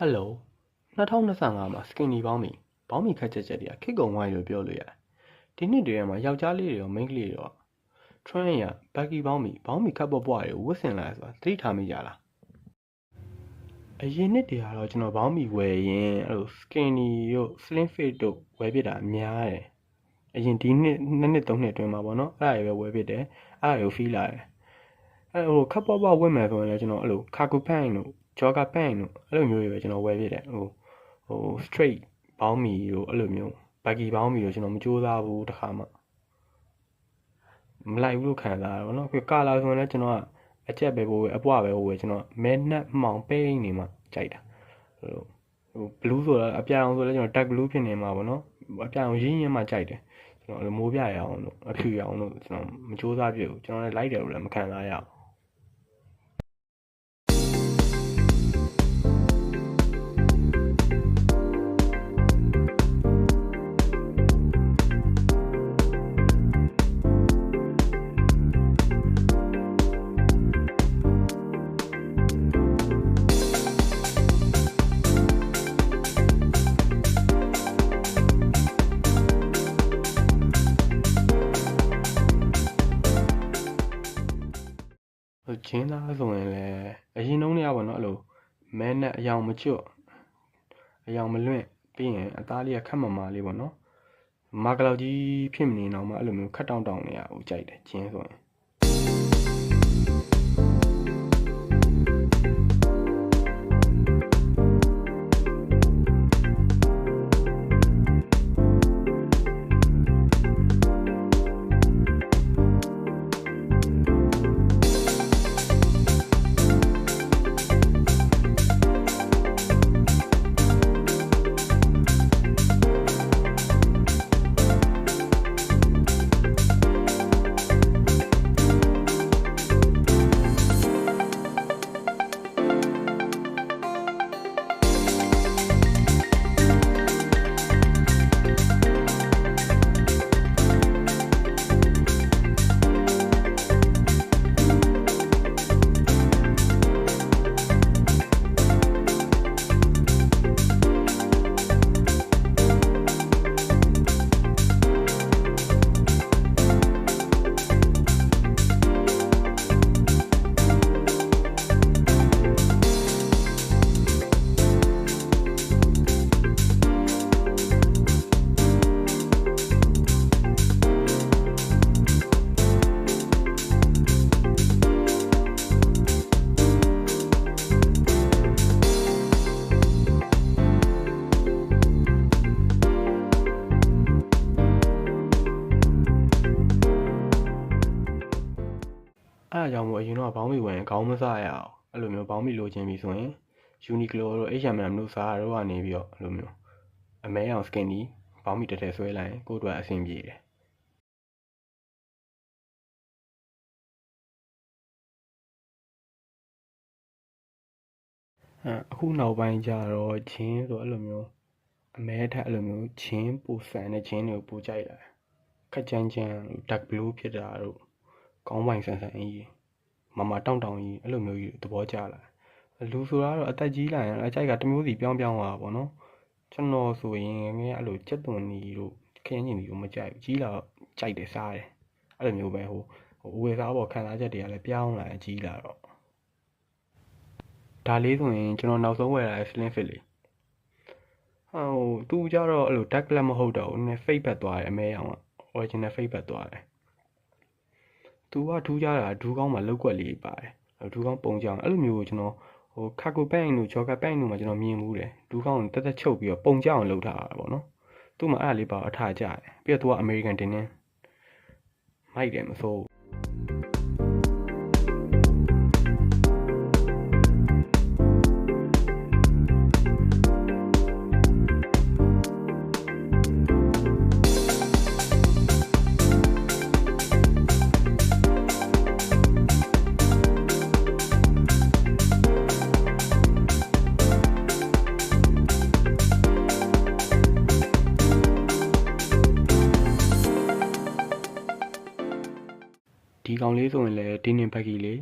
Hello 2025မှာ Skinny ပေါင်းမီခက်ချက်တွေကခစ်ကုံဝိုင်းလို့ပြောလို့ရတယ်။ဒီနှစ်တည်းမှာယောက်ျားလေးတွေရောမိန်းကလေးတွေရော Trend ရ Baggy ပေါင်းမီခက်ပွားပွားတွေဝတ်ဆင်လာဆိုတာသတိထားမိကြလား။အရင်နှစ်တည်းကတော့ကျွန်တော်ပေါင်းမီဝယ်ရင်အဲ့လို Skinny တို့ Slim Fit တို့ဝယ်ပြတာများတယ်။အရင်ဒီနှစ်2နှစ်3နှစ်အတွင်းမှာပေါ့နော်။အဲ့ဒါတွေပဲဝယ်ပြတယ်။အဲ့ဒါတွေကို feel လာတယ်။အဲ့ခက်ပွားပွားဝတ်မယ်ဆိုရင်လည်းကျွန်တော်အဲ့လို cargo pant တို့ jogger pant တို့အဲ့လိုမျိုးတွေပဲကျွန်တော်ဝယ်ပြတယ်။ straight ပေါင်းမီတို့အဲ့လိုမျိုး baggy ပေါင်းမီတို့ကျွန်တော်မကြိုးစားဘူးတစ်ခါမှမလိုက်ဘူးလို့ခံစားရတော့เนาะကာလာဆိုရင်လည်းကျွန်တော်ကအချက်ပဲပို့ပဲအပွားပဲပို့ပဲကျွန်တော်မဲနှက်မှောင်ပိန်းနေမှကြိုက်တာblue ဆိုတော့အပြာအောင်ဆိုလည်းကျွန်တော် dark blue ဖြစ်နေမှာပေါ့နော်အပြာအောင်ရင်းမှကြိုက်တယ်ကျွန်တော်မိုးပြရအောင်လို့အဖြူရအောင်လို့ကျွန်တော်မကြိုးစားပြဘူးကျွန်တော်လည်းလိုက်တယ်လို့လည်းမခံစားရအောင်ချင်းသားဆိုရင်လည်းအရင်တုန်းကပေါ့နော်အဲ့လိုမဲနဲ့အယောင်မကျွတ်အယောင်မလွင့်ပြီးရင်အသားလေးကခက်မမာလေးပေါ့နော်မာကလောက်ကြီးဖြစ်မနေတော့မှအဲ့လိုမျိုးခက်တောင့်နေရအောင်ကြိုက်တယ်ချင်းဆိုရင်အဲ့ဒါကြောင့်မို့အရင်တော့ဘောင်းမီဝင်ခေါင်းမစားရအောင်အဲ့လိုမျိုးဘောင်းမီလိုချင်ပြီဆိုရင် Uniqlo တို့ H&M တို့စားတော့ကနေပြီးတော့အဲ့လိုမျိုးအမဲအောင် Skinny ဘောင်းမီတစ်ထည်ဆွဲလိုက်ရင်ကိုယ့်အတွက်အဆင်ပြေတယ်အခုနောက်ပိုင်းကျတော့ချင်းဆိုအဲ့လိုမျိုးအမဲထက်အဲ့လိုမျိုးချင်းပူဆန်တဲ့ချင်းတွေကိုပူကြိုက်လာခက်ချမ်း dark blue ဖြစ်တာတို့ကောင်းပိုင်ဆန်ကြီးမတောင့်ကြီးအဲ့လိုမျိုးကြီးသဘောကျလာလူဆိုတော့အသက်ကြီးလာရင်အကြိုက်ကတစ်မျိုးစီပြောင်းသွားပါဘောနော်ကျွန်တော်ဆိုရင်ငယ်အဲ့လိုကြက်သွန်ကြီးတို့ခင်းကျင်ကြီးတို့မကြိုက်ဘူးကြီးလာကြိုက်တယ်စားတယ်အဲ့လိုမျိုးပဲဝယ်စားပေါ်ခံစားချက်တွေကလည်းပြောင်းလာကြီးလာတော့ဒါလေးဆိုရင်ကျွန်တော်နောက်ဆုံးဝယ်လာတဲ့ Slim Fit လေးသူကြတော့အဲ့လို dark black မဟုတ်တော့ဘူးနည်း fade ဘက်သွားတယ်အမဲရောင်က original fade ဘက်သွားတယ်သူကထူးကြတာဒူးကောင်းမှာလောက်ကွက်လေးပါတယ်ဒူးကောင်းပုံကြောင်အဲ့လိုမျိုးကိုကျွန်တော်cargo pant တို့ jogger pant တို့မှာကျွန်တော်မြင်မှုတယ်ဒူးကောင်းကိုတက်ချုပ်ပြီးတော့ပုံကြောင်လောက်ထားတာပေါ့နော်သူ့မှာအဲ့ဒါလေးပါအထာကြတယ်ပြီးတော့သူက American တင်နေမိုက်တယ်မစိုးဒီကောင်လေးဆိုရင်လည်းဒီနင်ဘက်ကြီးလေ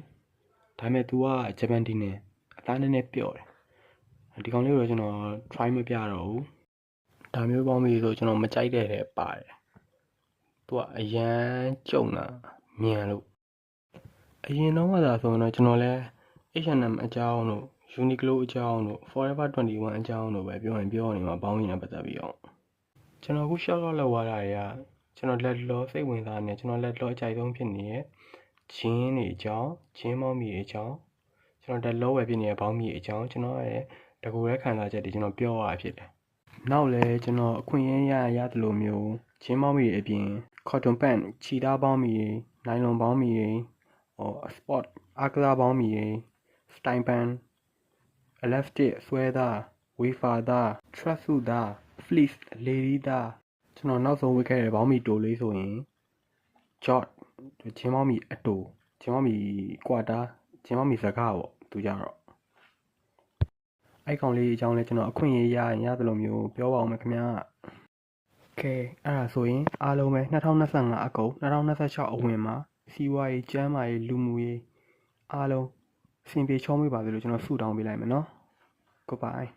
ဒါပေမဲ့ तू ကဂျပန်ဒီနင်အသားနည်းနည်းပျော့တယ် ဒီကောင်လေးကိုကျွန်တော် try မပြတော့ဘူးဒါမျိုးပေါင်းပြီးဆိုကျွန်တော်မကြိုက်တဲ့တဲ့ပါတယ်သူကအရန်ကြုံတာမြန်လို့အရင်တော့မှသာဆိုရင်တော့ကျွန်တော်လဲ H&M အကြောင်းတို့ Uniqlo အကြောင်းတို့ Forever 21အကြောင်းတို့ပဲပြောရင်ပြောနေမှာပေါင်းရင်လည်းပတ်သက်ပြီးတော့ကျွန်တော်အခု short လောက်သွားတာတွေကကျွန်တော်လက်လောစိတ်ဝင်စားနေကျွန်တော်လက်လောအကြိုက်ဆုံးဖြစ်နေတဲ့ဂျင်းတွေအကြောင်းဂျင်းပေါင်းမီတွေအကြောင်းကျွန်တော်လက်လောပဲဖြစ်နေတဲ့ပေါင်းမီအကြောင်းကျွန်တော်ရဲ့တကူရဲခံစားချက်တွေကျွန်တော်ပြောရတာဖြစ်တယ်နောက်လဲကျွန်တော်အခွင့်အရေးရတယ်လို့မျိုးဂျင်းပေါင်းမီတွေအပြင် cotton pant ချီသားပေါင်းမီတွေနိုင်လွန်ပေါင်းမီတွေsport အားကစားပေါင်းမီတွေ style pant elastic ဆွဲသား wafer သား tracksuit သား fleece လေဒီသားကျွန်တော်နောက်ဆုံးဝတ်ခဲ့တဲ့ပေါင်းမီတိုလေးဆိုရင် jot ဂျင်းပေါင်းမီအတိုဂျင်းပေါင်းမီကွာတာဂျင်းပေါင်းမီစကားပေါ့သူကြတော့အဲ့ကောင်လေးအကြောင်းလဲကျွန်တော်အခွင့်အရေးရတယ်လို့မျိုးပြောပါအောင်မယ်ခင်ဗျာကဲအဲ့ဒါဆိုရင်အားလုံးပဲ2025အကုန်2026အဝင်မှာစီးပွားရေးကျန်းမာရေးလူမှုရေးအားလုံးစင်ပြေချောမွေ့ပါစေလို့ကျွန်တော်ဆုတောင်းပေးလိုက်မယ်နော် Goodbye